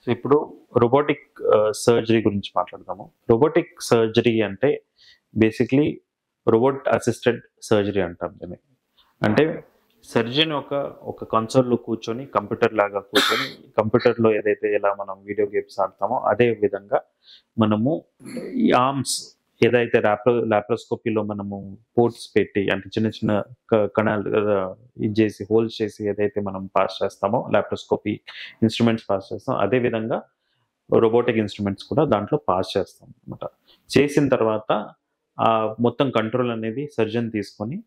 So ఇప్పుడు robotic surgery గురించి మాట్లాడదాము. రోబోటిక్ సర్జరీ అంటే బేసిక్లీ రోబోట్ అసిస్టెడ్ సర్జరీ అంటాం దీన్ని. అంటే సర్జన్ ఒక కన్సోల్లో కూర్చొని కంప్యూటర్ లాగా కూర్చొని కంప్యూటర్లో ఏదైతే ఎలా మనం వీడియో గేమ్స్ ఆడతామో అదే విధంగా మనము ఈ ఆర్మ్స్ ఏదైతే లాప్రోస్కోపీలో మనము పోర్ట్స్ పెట్టి అంటే చిన్న చిన్న కణాలు ఇది చేసి హోల్స్ చేసి ఏదైతే మనం పాస్ చేస్తామో లాప్రోస్కోపీ ఇన్స్ట్రుమెంట్స్ పాస్ చేస్తాం, అదే విధంగా రోబోటిక్ ఇన్స్ట్రుమెంట్స్ కూడా దాంట్లో పాస్ చేస్తాం అనమాట. చేసిన తర్వాత ఆ మొత్తం కంట్రోల్ అనేది సర్జన్ తీసుకొని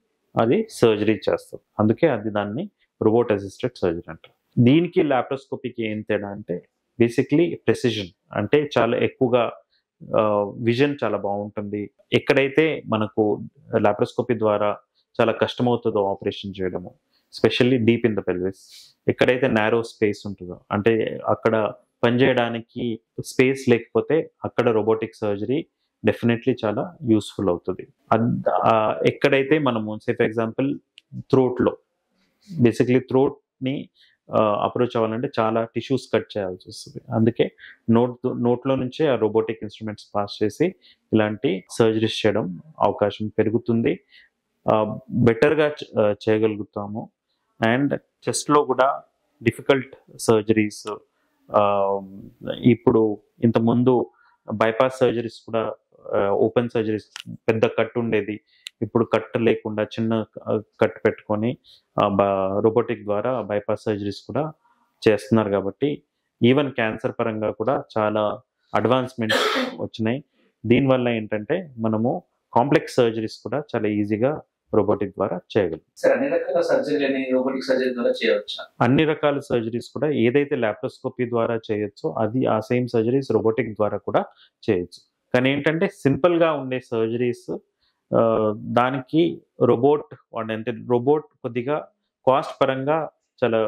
అది సర్జరీ చేస్తాం. అందుకే అది దాన్ని రోబోట్ అసిస్టెడ్ సర్జరీ అంటారు. దీనికి లాప్రోస్కోపీకి ఏం తేడా అంటే బేసిక్లీ ప్రెసిజన్, అంటే చాలా ఎక్కువగా విజన్ చాలా బాగుంటుంది. ఎక్కడైతే మనకు లాప్రోస్కోపీ ద్వారా చాలా కష్టమవుతుందో ఆపరేషన్ చేయడము, especially deep in the pelvis, ఎక్కడైతే నారో స్పేస్ ఉంటుందో అంటే అక్కడ పనిచేయడానికి స్పేస్ లేకపోతే అక్కడ రోబోటిక్ సర్జరీ డెఫినెట్లీ చాలా యూస్ఫుల్ అవుతుంది. ఎక్కడైతే మనము ఫర్ ఎగ్జాంపుల్ థ్రోట్లో బేసిక్లీ థ్రోట్ని అప్రోచ్ అవ్వాలంటే చాలా టిష్యూస్ కట్ చేయాల్సి వస్తుంది. అందుకే నోట్లో నుంచే ఆ రోబోటిక్ ఇన్స్ట్రుమెంట్స్ పాస్ చేసి ఇలాంటి సర్జరీస్ చేయడం అవకాశం పెరుగుతుంది, బెటర్గా చేయగలుగుతాము. అండ్ చెస్ట్లో కూడా డిఫికల్ట్ సర్జరీస్, ఇప్పుడు ఇంతకుముందు బైపాస్ సర్జరీస్ కూడా ఓపెన్ సర్జరీస్ పెద్ద కట్ ఉండేది, ఇప్పుడు కట్ లేకుండా చిన్న కట్ పెట్టుకొని రోబోటిక్ ద్వారా బైపాస్ సర్జరీస్ కూడా చేస్తున్నారు. కాబట్టి ఈవెన్ క్యాన్సర్ పరంగా కూడా చాలా అడ్వాన్స్మెంట్స్ వచ్చినాయి. దీనివల్ల ఏంటంటే మనము కాంప్లెక్స్ సర్జరీస్ కూడా చాలా ఈజీగా రోబోటిక్ ద్వారా చేయగలం. అన్ని రకాల సర్జరీస్ కూడా ఏదైతే లాప్రోస్కోపీ ద్వారా చేయొచ్చో అది ఆ సేమ్ సర్జరీస్ రోబోటిక్ ద్వారా కూడా చేయొచ్చు. కానీ ఏంటంటే సింపుల్గా ఉండే సర్జరీస్ దానికి రోబోట్ అంటే రోబోట్ కొద్దిగా కాస్ట్ పరంగా చాలా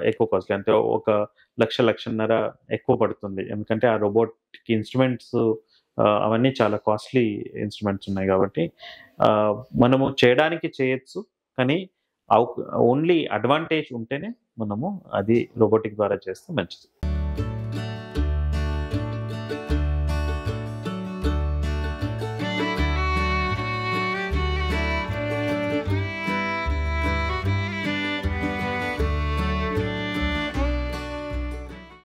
ఎక్కువ కాస్ట్, అంటే 1,00,000-1,50,000 ఎక్కువ పడుతుంది. ఎందుకంటే ఆ రోబోట్కి ఇన్స్ట్రుమెంట్స్ అవన్నీ చాలా కాస్ట్లీ ఇన్స్ట్రుమెంట్స్ ఉన్నాయి. కాబట్టి మనము చేయడానికి చేయొచ్చు, కానీ ఓన్లీ అడ్వాంటేజ్ ఉంటేనే మనము అది రోబోటిక్ ద్వారా చేస్తే మంచిది.